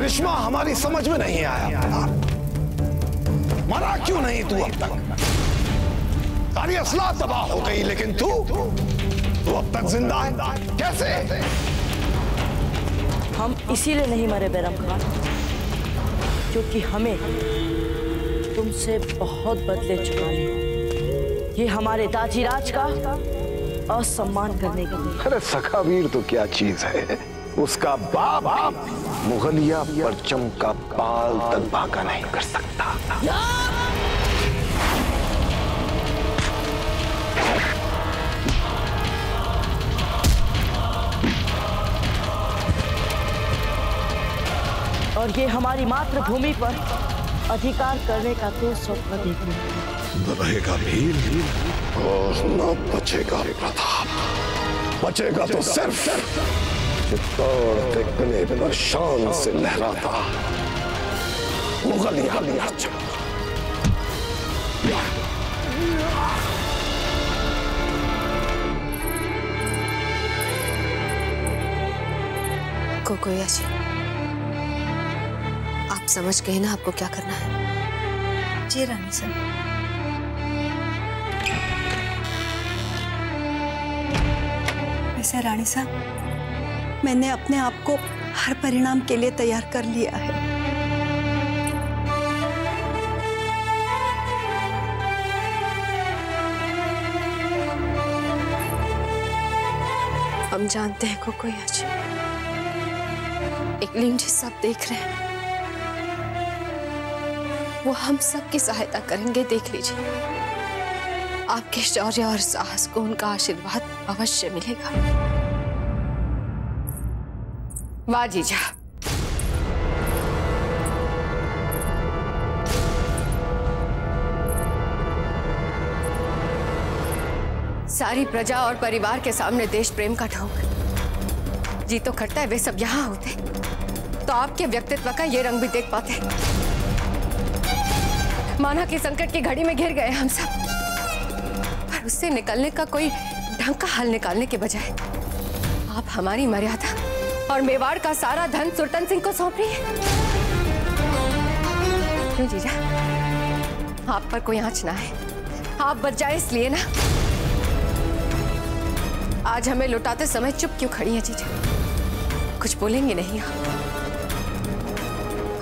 करिश्मा हमारी समझ में नहीं आया। मरा क्यों नहीं तू अब तक? सारी असलाह तबाह हो गई, लेकिन तू अब तक जिंदा है कैसे? हम इसीलिए नहीं मरे बैरम खान, क्योंकि हमें तुमसे बहुत बदले चुकाने। ये हमारे दाजीराज का असम्मान करने के लिए। अरे सखावीर तो क्या चीज है, उसका बाप मुगलिया परचम का पाल तक भागा नहीं कर सकता। और ये हमारी मातृभूमि पर अधिकार करने का तो स्वप्न देख रहे। न रहेगा वीर और न बचेगा प्रताप। बचेगा तो सिर्फ चित्तौड़ के किले पर शान से लहराता मुगलिया परचम। कोकोया जी, आप समझ गए ना आपको क्या करना है? जी रानी साहब। वैसे रानी साहब, मैंने अपने आप को हर परिणाम के लिए तैयार कर लिया है। हम जानते हैं कोकोया जी, इकलिंग जी सब देख रहे हैं, वो हम सब की सहायता करेंगे। देख लीजिए, आपके शौर्य और साहस को उनका आशीर्वाद अवश्य मिलेगा। वाह जीजा, सारी प्रजा और परिवार के सामने देश प्रेम का ढोंग जी तो खटता है। वे सब यहाँ होते तो आपके व्यक्तित्व का ये रंग भी देख पाते। माना कि संकट की घड़ी में घिर गए हम सब, पर उससे निकलने का कोई ढंग का हल निकालने के बजाय आप हमारी मर्यादा और मेवाड़ का सारा धन सुल्तान सिंह को सौंप रही है। क्यों जीजा, आप पर कोई आंच ना है, आप बच जाए इसलिए ना। आज हमें लुटाते समय चुप क्यों खड़ी हैं जीजा? कुछ बोलेंगे नहीं आप?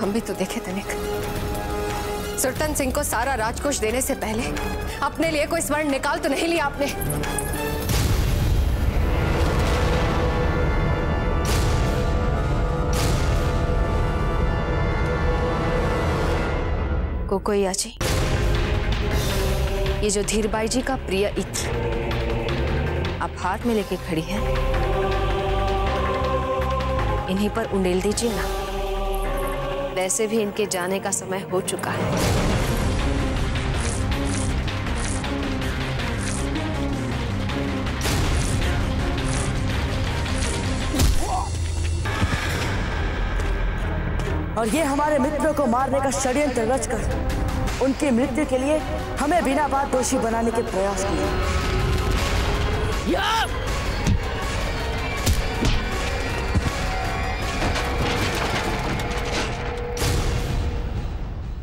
हम भी तो देखे तनिक, सुल्तान सिंह को सारा राजकोष देने से पहले अपने लिए कोई स्वर्ण निकाल तो नहीं लिया आपने? कोकोया जी, ये जो धीरबाई जी का प्रिय इत्र आप हाथ में लेके खड़ी हैं, इन्हीं पर उंडेल दीजिए ना। वैसे भी इनके जाने का समय हो चुका है। और ये हमारे मित्रों को मारने का षड्यंत्र रचकर उनकी मृत्यु के लिए हमें बिना बात दोषी बनाने के प्रयास किए।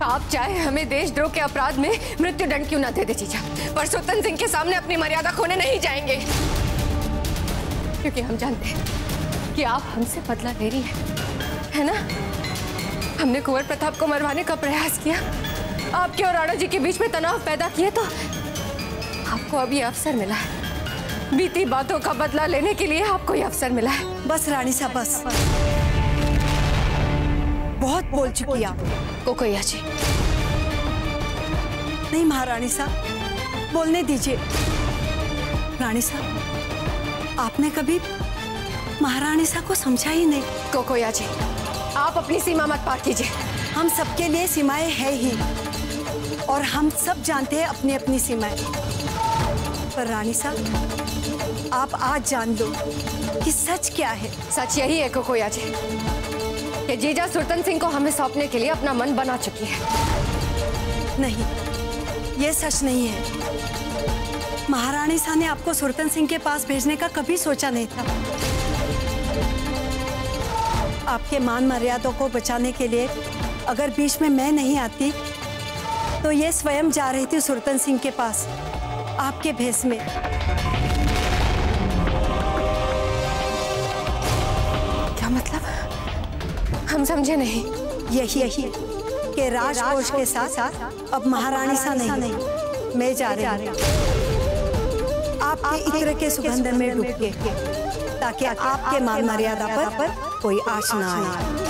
आप चाहे हमें देशद्रोह के अपराध में मृत्यु दंड क्यों ना दे दे जीजा, पर सुल्तान सिंह के सामने अपनी मर्यादा खोने नहीं जाएंगे। क्योंकि हम जानते हैं कि आप हमसे बदला ले रही है ना? हमने कुंवर प्रताप को मरवाने का प्रयास किया, आपके और राणा जी के बीच में तनाव पैदा किए, तो आपको अभी अवसर मिला है। बीती बातों का बदला लेने के लिए आपको ये अवसर मिला है। बस रानी साहब, बस, बहुत बोल चुकी आप। कोकोया जी, नहीं महारानी साहब, बोलने दीजिए। रानी साहब, आपने कभी महारानी साहब को समझा ही नहीं। कोकोया जी, आप अपनी सीमा मत पार कीजिए। हम सबके लिए सीमाएं हैं ही, और हम सब जानते हैं अपनी अपनी सीमाएं। पर रानी साहब, आप आज जान लो कि सच क्या है। सच यही है कोकोया जी कि जीजा सुल्तान सिंह को हमें सौंपने के लिए अपना मन बना चुकी है। नहीं, ये सच नहीं है। महारानी साहब ने आपको सुल्तान सिंह के पास भेजने का कभी सोचा नहीं था। आपके मान मर्यादा को बचाने के लिए अगर बीच में मैं नहीं आती तो ये स्वयं जा रही थी सुरतन सिंह के पास आपके भेष में। क्या मतलब? हम समझे नहीं। यही कि राजकोष के साथ अब महारानी सा नहीं मैं जा रही हूँ आपके इत्र के सुगंध में डूब के, ताकि आपके मान मर्यादा पर कोई आँच ना आए।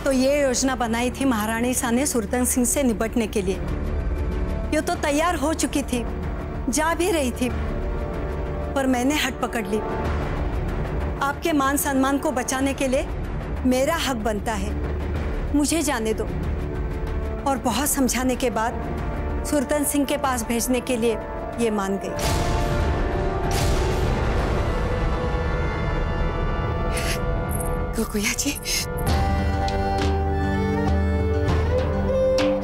तो ये योजना बनाई थी महारानी सा ने सुरतन सिंह से निपटने के लिए। ये तो तैयार हो चुकी थी, जा भी रही थी, पर मैंने हट पकड़ ली। आपके मान सम्मान को बचाने के लिए मेरा हक बनता है, मुझे जाने दो। और बहुत समझाने के बाद सुरतन सिंह के पास भेजने के लिए ये मान गई। कुकुया जी,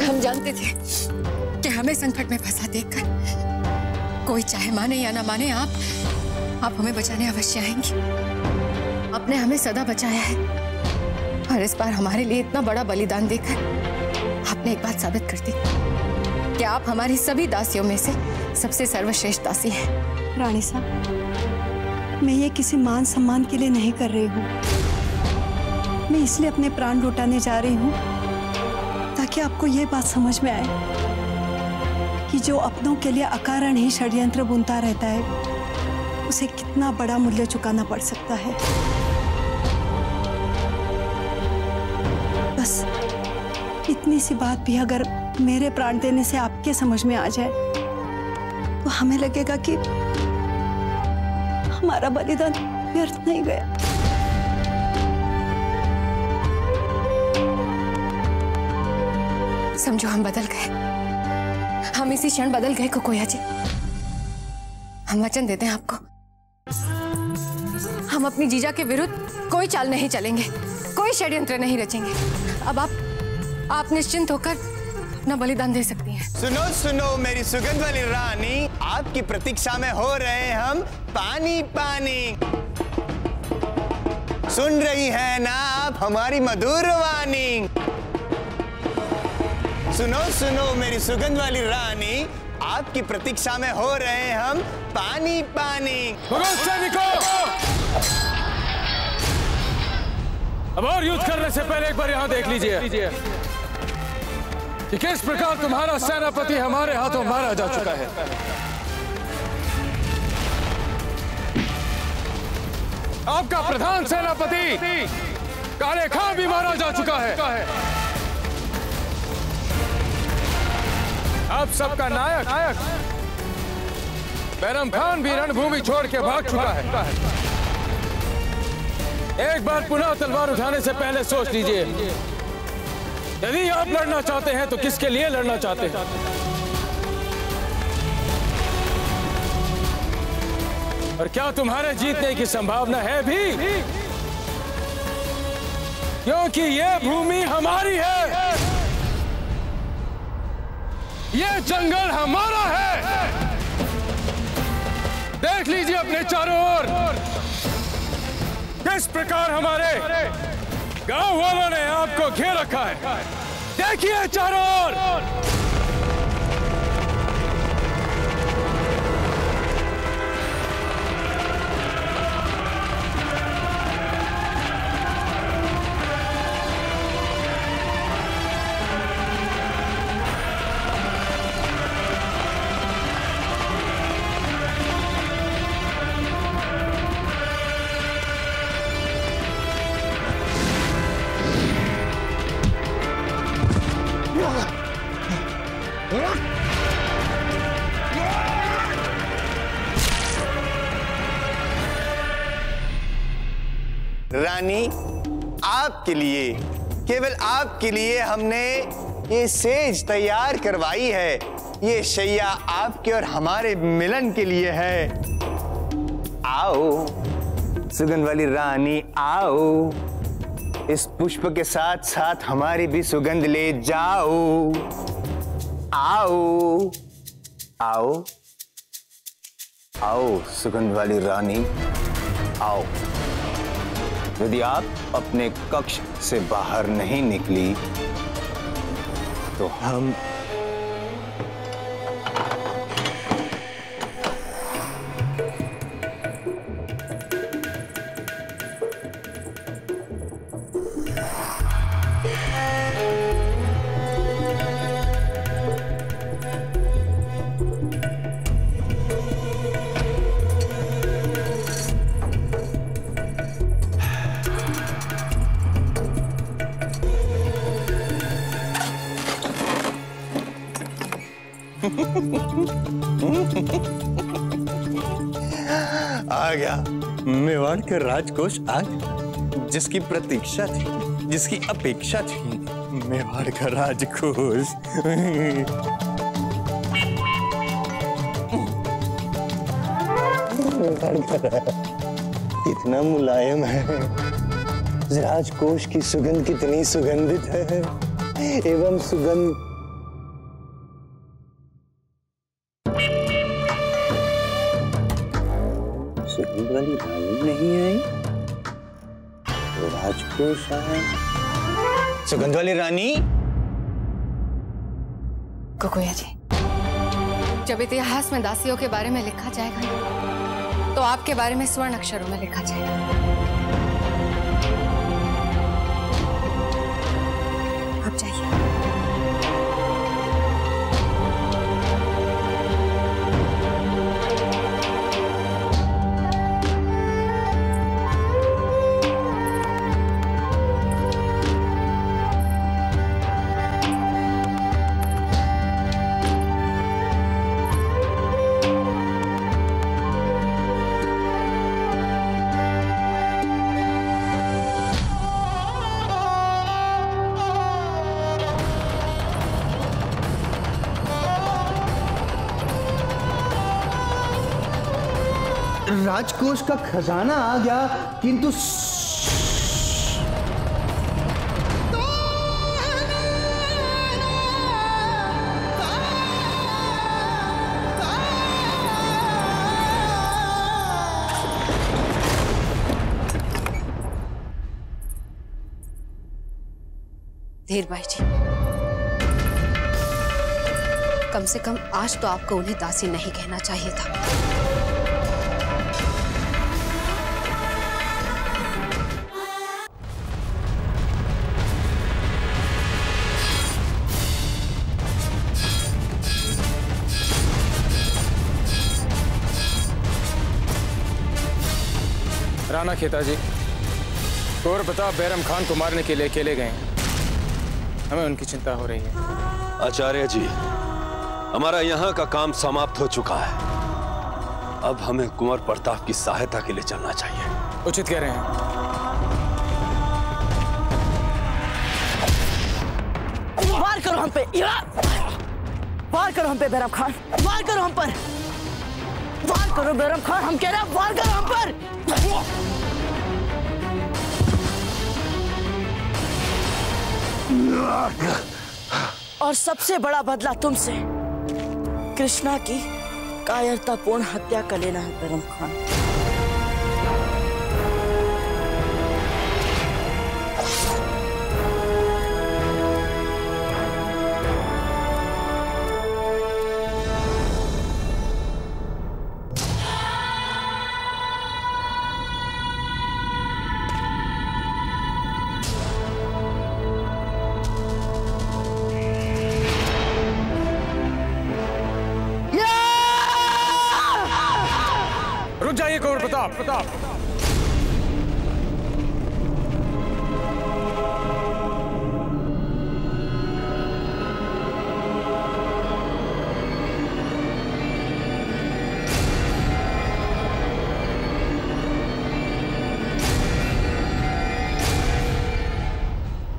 हम जानते थे कि हमें संकट में फंसा देखकर कोई चाहे माने या ना माने आप हमें बचाने अवश्य आएंगी। आपने हमें सदा बचाया है और इस बार हमारे लिए इतना बड़ा बलिदान देकर आपने एक बात साबित कर दी कि आप हमारी सभी दासियों में से सबसे सर्वश्रेष्ठ दासी हैं। रानी साहब, मैं ये किसी मान सम्मान के लिए नहीं कर रही हूँ। मैं इसलिए अपने प्राण लुटाने जा रही हूँ ताकि आपको ये बात समझ में आए कि जो अपनों के लिए अकारण ही षड्यंत्र बुनता रहता है उसे कितना बड़ा मूल्य चुकाना पड़ सकता है। बस इतनी सी बात भी अगर मेरे प्राण देने से आपके समझ में आ जाए तो हमें लगेगा कि हमारा बलिदान व्यर्थ नहीं गया। समझो हम बदल गए, हम इसी क्षण बदल गए कुकुया जी। हम वचन देते हैं आपको, हम अपनी जीजा के विरुद्ध कोई चाल नहीं चलेंगे, कोई षड्यंत्र नहीं रचेंगे। अब आप निश्चिंत होकर अपना बलिदान दे सकती हैं। सुनो सुनो मेरी सुगंध वाली रानी, आपकी प्रतीक्षा में हो रहे हैं हम पानी पानी। सुन रही है ना आप हमारी मधुर वाणी? सुनो सुनो मेरी सुगंध वाली रानी, आपकी प्रतीक्षा में हो रहे हैं हम पानी पानी। अब और युद्ध करने से पहले एक बार यहाँ देख लीजिए कि किस प्रकार तुम्हारा सेनापति हमारे हाथों मारा जा चुका है। आपका प्रधान सेनापति काले खां भी मारा जा चुका है। अब सबका नायक बैरम खान भी रणभूमि छोड़ के भाग चुका है। एक बार पुनः तलवार उठाने से पहले सोच लीजिए, यदि आप लड़ना चाहते हैं तो किसके लिए लड़ना चाहते हैं। और क्या तुम्हारे जीतने की संभावना है भी? क्योंकि ये भूमि हमारी है, ये जंगल हमारा है। देख लीजिए अपने चारों ओर किस प्रकार हमारे गांव वालों ने आपको घेर रखा है। देखिए चारों ओर। रानी, आपके लिए, केवल आपके लिए हमने ये सेज तैयार करवाई है। ये शैया आपके और हमारे मिलन के लिए है। आओ सुगंध वाली रानी, आओ, इस पुष्प के साथ साथ हमारी भी सुगंध ले जाओ। आओ आओ आओ सुगंध वाली रानी, आओ। यदि आप अपने कक्ष से बाहर नहीं निकली तो हम आ गया मेवाड़ का राजकोष आज, जिसकी प्रतीक्षा थी, जिसकी अपेक्षा थी, मेवाड़ का राजकोष। इतना मुलायम है, राजकोष की सुगंध कितनी सुगंधित है, एवं सुगंध वाली रानी नहीं आई तो राजकोष आया। सुगंध वाली रानी। कुकुया जी, जब इतिहास में दासियों के बारे में लिखा जाएगा तो आपके बारे में स्वर्ण अक्षरों में लिखा जाएगा। आप जाइए। राजकोष का खजाना आ गया, किंतु धीर भाई जी, कम से कम आज तो आपको उन्हें दासी नहीं कहना चाहिए था। राणा खेताजी, और प्रताप बैरम खान को मारने के लिए अकेले गए हैं। हमें उनकी चिंता हो रही है। आचार्य जी, हमारा यहाँ का काम समाप्त हो चुका है। अब हमें कुंवर प्रताप की सहायता के लिए चलना चाहिए। उचित कह रहे हैं। वार करो हम पे, वार करो हम पे बैरम खान, वार करो हम पर, वार करो बैरम खान, हम कह रहे हैं वार करो हम पर। और सबसे बड़ा बदला तुमसे कृष्णा की कायरतापूर्ण हत्या कर लेना है बैरम खान। रुक जाइए कुंवर प्रताप।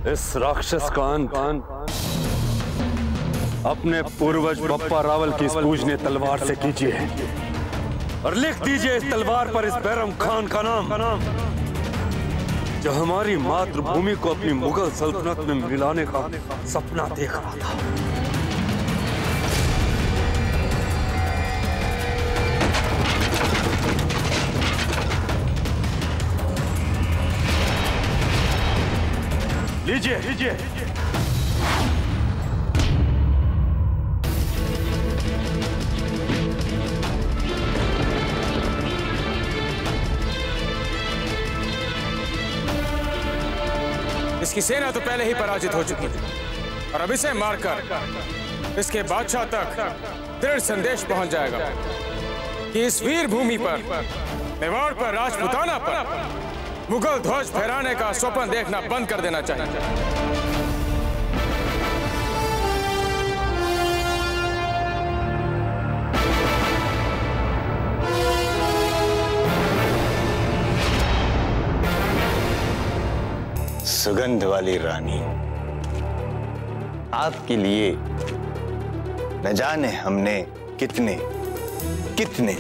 इस राक्षस का अंत अपने पूर्वज बप्पा रावल की इस पूजनीय तलवार से कीजिए और लिख दीजिए इस तलवार पर इस बैरम खान का नाम, जो हमारी मातृभूमि को अपनी मुगल सल्तनत में मिलाने का सपना देख रहा था। लीजिए। इसकी सेना तो पहले ही पराजित हो चुकी थी और अब इसे मारकर इसके बादशाह तक दृढ़ संदेश पहुंच जाएगा कि इस वीर भूमि पर, मेवाड़ पर, राजपूताना पर मुगल ध्वज फहराने का स्वप्न देखना बंद कर देना चाहिए। सुगंध वाली रानी, आपके लिए न जाने हमने कितने कितने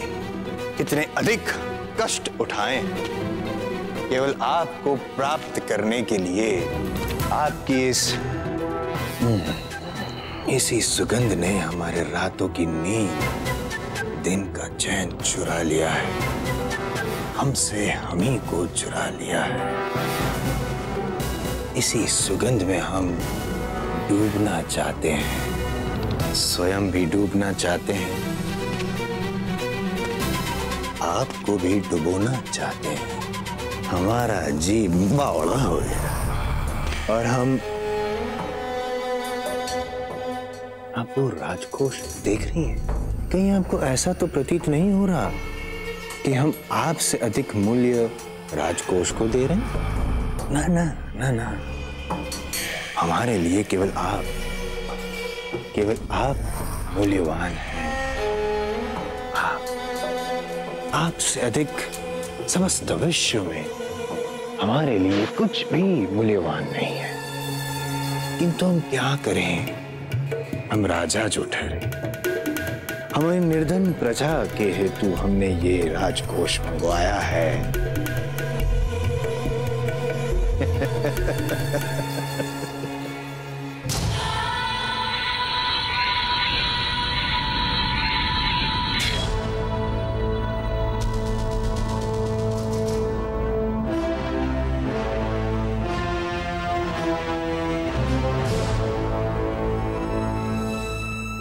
कितने अधिक कष्ट उठाए केवल आपको प्राप्त करने के लिए। आपकी इसी सुगंध ने हमारे रातों की नींद, दिन का चैन चुरा लिया है, हमसे हम ही को चुरा लिया है। इसी सुगंध में हम डूबना चाहते हैं, स्वयं भी डूबना चाहते हैं, आपको भी डुबोना चाहते हैं। हमारा जी बावड़ा हो गया और हम आप वो राजकोष देख रही हैं? कहीं आपको ऐसा तो प्रतीत नहीं हो रहा कि हम आपसे अधिक मूल्य राजकोष को दे रहे हैं? ना ना ना ना, हमारे लिए केवल आप मूल्यवान हैं। आपसे अधिक समस्त विश्व में हमारे लिए कुछ भी मूल्यवान नहीं है। किंतु हम क्या करें? हम राजा जो ठहरे, हमारी निर्धन प्रजा के हेतु हमने ये राजकोष मंगवाया है।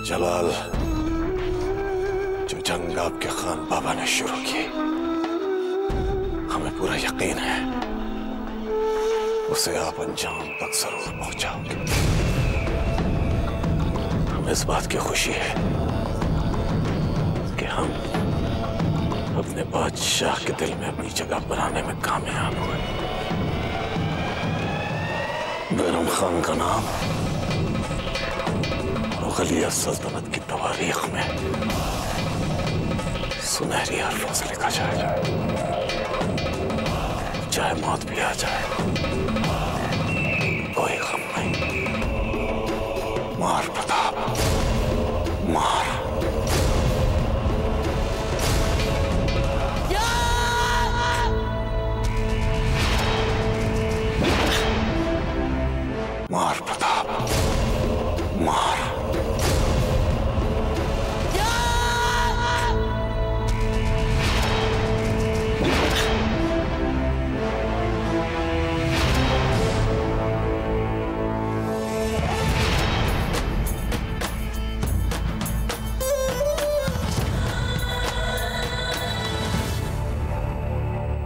जलाल, जो जंग आपके खान बाबा ने शुरू की, हमें पूरा यकीन है उसे आप अंजाम तक जरूर पहुंचाओगे। हमें इस बात की खुशी है कि हम अपने बादशाह के दिल में अपनी जगह बनाने में कामयाब हुए। बैरम खान का नाम मुगलिया सल्तनत की तवारीख में सुनहरी हरफों से लिखा जाएगा, चाहे मौत भी आ जाए कोई गम नहीं। मार प्रताप, मार। मार प्रताप, मार।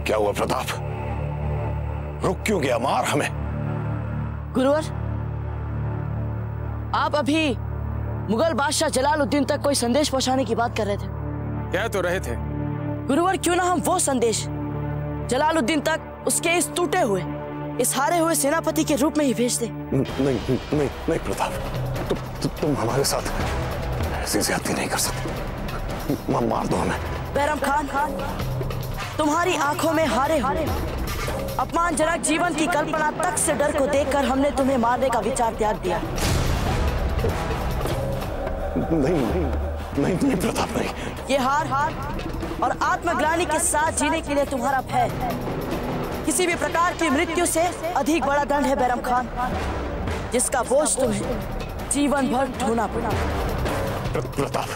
क्या हुआ प्रताप? रुक क्यों गया? मार हमें। गुरुवर, आप अभी मुगल बादशाह जलालुद्दीन तक कोई संदेश पहुंचाने की बात कर रहे थे। कह तो रहे थे गुरुवर, क्यों ना हम वो संदेश जलालुद्दीन तक उसके इस टूटे हुए, इस हारे हुए सेनापति के रूप में ही भेज दें। नहीं प्रताप, तुम हमारे साथ ऐसी ज्यादती नहीं कर सकते। मार दो हमें। बैरम खान, तुम्हारी आंखों में हारे हुए अपमानजनक जीवन की कल्पना तक से डर को देखकर हमने तुम्हें मारने का विचार त्याग दिया। नहीं प्रताप, नहीं। ये हार और आत्मग्लानि के साथ जीने के लिए तुम्हारा भय किसी भी प्रकार की मृत्यु से अधिक बड़ा दंड है बैरम खान, जिसका बोझ तुम्हें जीवन भर ढोना पड़ा। प्रताप,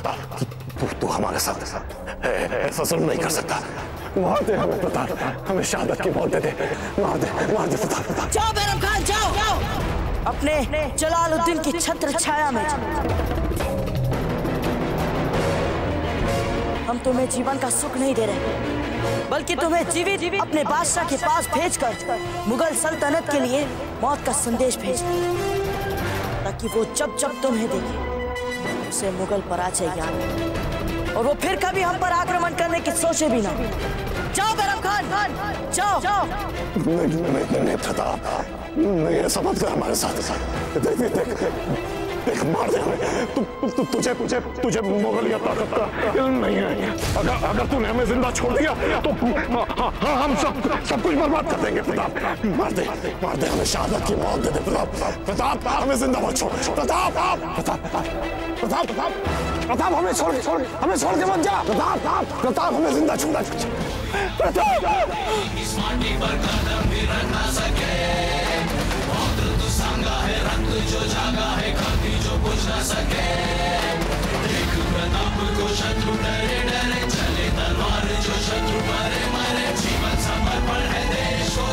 तू हमारे साथ ऐसा जुल्म नहीं कर सकता। मार दे हमें प्रताप, हमें शहादत की मौत दे दे। मार दे प्रताप। जाओ बैरम खान, जाओ अपने जलालुद्दीन की छत्र छाया में। हम तुम्हें जीवन का सुख नहीं दे रहे, बल्कि तुम्हें जीवित अपने बादशाह के पास भेजकर मुगल सल्तनत के लिए मौत का संदेश भेज, ताकि वो जब जब तुम्हें देखे उसे मुगल पराजय याद और वो फिर कभी हम पर आक्रमण करने की सोचे भी ना। जाओ बैरम खान, जाओ। नहीं प्रताप, नहीं ऐसा मत कर हमारे साथ। देख मार दे हमें। तुझे मुगलिया ताकत का इल्म नहीं है। अगर तूने हमें जिंदा छोड़ दिया तो हम सब कुछ बर्बाद कर देंगे। प्रताप मार दे हमें शहादत की मौत दे दे। प्रताप हमें जिंदा मत छोड़। प्रताप हमें छोड़ के मत जा। प्रताप हमें जिंदा छोड़ा। जो जागा है खाती जो बुझ ना सके, देख प्रताप को शत्रु डरे चले तलवार जो शत्रु मरे जीवन समर्पण है देश को